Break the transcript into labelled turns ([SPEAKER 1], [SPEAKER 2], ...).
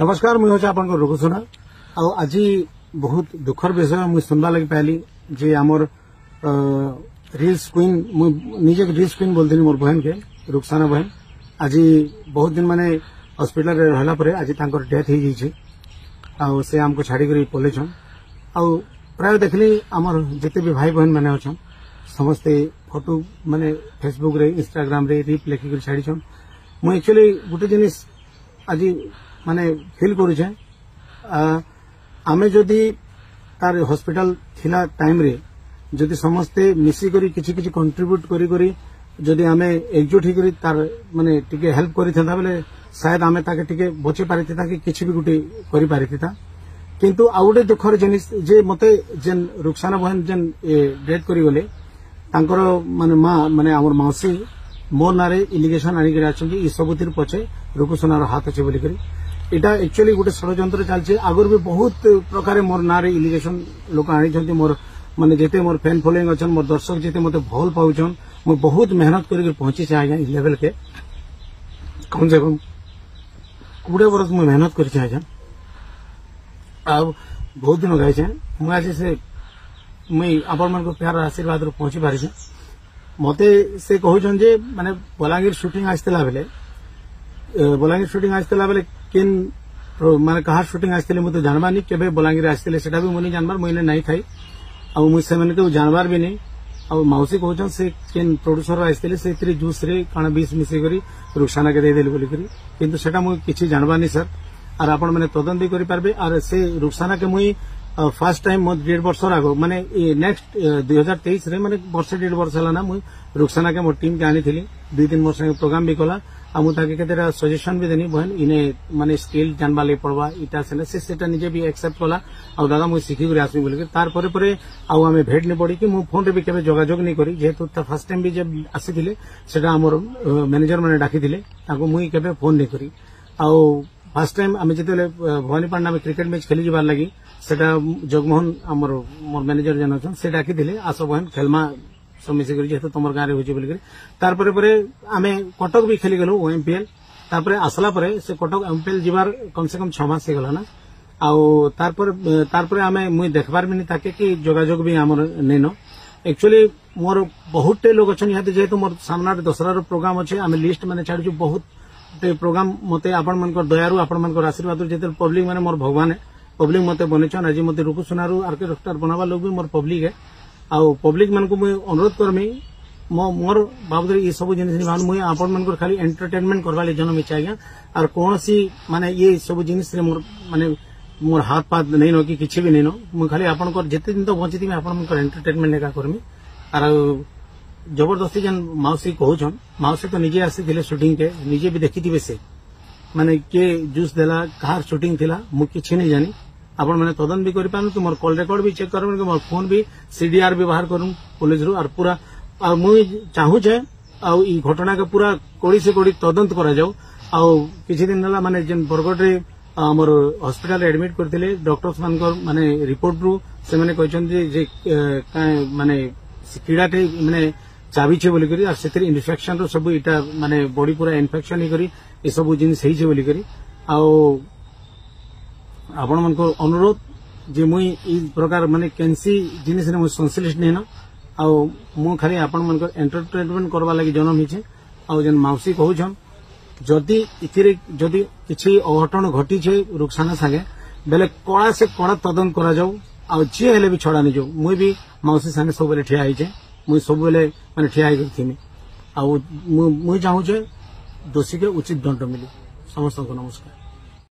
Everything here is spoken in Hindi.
[SPEAKER 1] नमस्कार मुझे हूँ आपन रुकुसुना आज बहुत दुखर विषय मुझे सुनवा लगी पाली जे आमर रिल्स क्वीन निजे रिल्स क्वीन बोलती मोर बहन के रुखसाना बहन आज बहुत दिन माने हॉस्पिटल रे रहला परे आज तांकर डेथ हो जाइए से आमको छाड़ी पलैछन प्राय देखली आमर जिते भी भाई बहन मैंने अच्छा समस्ते फोटो माने फेसबुक रे इंस्टाग्राम रे रिप लेखिक छाड़ीछन मुझे एक्चुअली गोटे जिनिस आज माने फील करुचे आमे जदि तार हॉस्पिटल थिला टाइम रे जदि समस्ते मिसी करी किछि किछि कंट्रीब्यूट करी करी जदि आमे एकजुट ही करी तार माने टिके हेल्प करी था बेले शायद आमे ताके टिके बची पारिथिता कि किछि भी गुटे करी पारिथिता किंतु आ गुटे दुखर जिनिस जे मते जेन रुखसाना बहन जेन डेथ करी गले तांकर माने मां माने हमर मौसी मोर नारे इलिगेशन आनी करे आछन ई सबुतिर पछे रुकुसुनार हाथ अछि बोली करी इटा एक्चुअली गोटे षड्यंत्र चलছে आगर भी बहुत प्रकार मोर नारे इलिगेशन लोक आनी मोर माने जेते मोर फैन फॉलोइंग अच्छन मोर दर्शक जेते मते भल पाउछन मो बहुत मेहनत करके पहुंची छे आज्ञा ई लेवल के कम से कम 20 वर्ष में मेहनत कर छे आज्ञा अब बहुत दिन गए छे मु आज से मुई आपन मन को प्यार आशीर्वाद रो पहुंची पारि छे मते से कहउछन जे माने बलांगीर शूटिंग आस्तला बेले किन माने कहा शूटिंग आस्तले मते जानबानी केबे बलांगीर आस्तले सेटा भी मुनी जानबार मुइने नहीं थाई आ मुई से माने को जानबार भी नहीं आ मौसी कहउछन से किन प्रोड्यूसर आस्तले से इतरी जूस रे काना 20 मिसे करी रुखसाना के दे देली बोली करी किंतु सेटा मुई किछि जानबानी सर आर आपण माने तदन भी करि पारबे आर से रुखसाना के मुई फर्स्ट टाइम मो 1.5 वर्ष आगो माने नेक्स्ट 2023 रे माने वर्ष 1.5 वर्ष हला ना मुई रुखसाना के मो टीम के आनी थिली 2-3 मोर संगे प्रोग्राम भी कला आ मु ताके केतेरा सजेशन भी देनी बहन इने माने स्किल जानबा ले पड़वा इटा से सेटा निजे भी एक्सेप्ट कला आ दादा मु सिखि गुरे आसमी बोल के तार परे परे आ हमें भेट नहीं पड़ी कि मु फोन रे भी केबे जोगाजोग नहीं करी जेहेतु ता फर्स्ट टाइम भी जब आसी थिले सेटा हमर मैनेजर माने डाकी थिले ताको मुई केबे फोन नहीं करी आ फर्स्ट टाइम आमे जेतेले भवानीपाटना में क्रिकेट मैच खेली जबार लगी सेटा जगमोहन हमर मोर मैनेजर जन अछन से डाकी थिले आसो बहन खेलमा समिसे करी जेहेतु तुमर गारे होची बोल करी तार परे परे आमे कटक भी खेली गेलो ओएमपीएल तापर आसला परे से कटक एमपीएल जीवार कम से कम 6 मास से गला ना आ तार पर आमे मुई देखबार भी नहीं ताके कि जोगाजोग भी हमर नेनो एक्चुअली मोर बहुत लोग अछन याते जेहेतु मोर सामना दसरा रो प्रोग्राम अछि आमे लिस्ट माने छाडी जो बहुत प्रोग्राम मते आपण मनकर दयारु आपण मनकर आशीर्वाद जेते पब्लिक माने मोर भगवान पब्लिक मते बनेछन आज मते रुकुसुनारु आर्किटेक्टर बनावा लोग भी मोर पब्लिक है आ पब्लिक मन को मुझे अनुरोध करमी मोर बाबद ये सब जिनिस मुझे आपण मन खाली एंटरटेनमेंट करवा ले जन्म इच्छा आज्ञा और कौन सी माने ये सब जिनिस मोर माने मोर हाथ पात नहीं नो कि किछि भी नहीं नो मु खाली आपण को जेते दिन तो बंची थी आपण मन एंटरटेनमेंट लेका करमी और जबरदस्ती जन मौसी कहउछन मौसी तो निजे आसी थिले शूटिंग के निजे भी देखी थी से माने के जूस देला कहार शूटिंग थिला मु किछि नहीं जानी आपण माने तदन भी करि पानु तुमर कॉल रिकॉर्ड भी चेक करबन के मोर फोन भी सीडीआर व्यवहार करूं पुलिस रो और पूरा आ मुई चाहू छे आ ई घटना के पूरा कोड़ी से कोड़ी तदंत करा जाऊ आ किछि दिन हला माने जेन बरगड रे हमर हॉस्पिटल एडमिट करथिले डॉक्टर्स मानकर माने रिपोर्ट रू से माने कहछन जे माने कीड़ाटे माने चाबी छे बोली करी आ सेतिर इन्फेक्शन रो सब इटा माने बॉडी पूरा इन्फेक्शन ही करी ए सब जिनिस हेइ छे बोली करी आ आपण मन को अनुरोध जे मुई ई प्रकार माने कैंसी जिनिस ने मुई संश्लिष्ट नहीं न आ मु खाली आपण मन को एंटरटेनमेंट करबा लागि जन्म हिचे आ जन मौसी कहउछन जदि इथिरे जदि किछि अघटन घटी छे रुखसाना संगे बेले कड़ा से कड़ा तदन करा जाऊ आ जे हेले भी छड़ा नि जाऊ मुई भी मौसी संगे सब बेले ठिया हिचे मुई सब बेले माने ठिया hi करथिमी आ मुई चाहू छे दोषी के उचित दंड मिले समस्त को नमस्कार।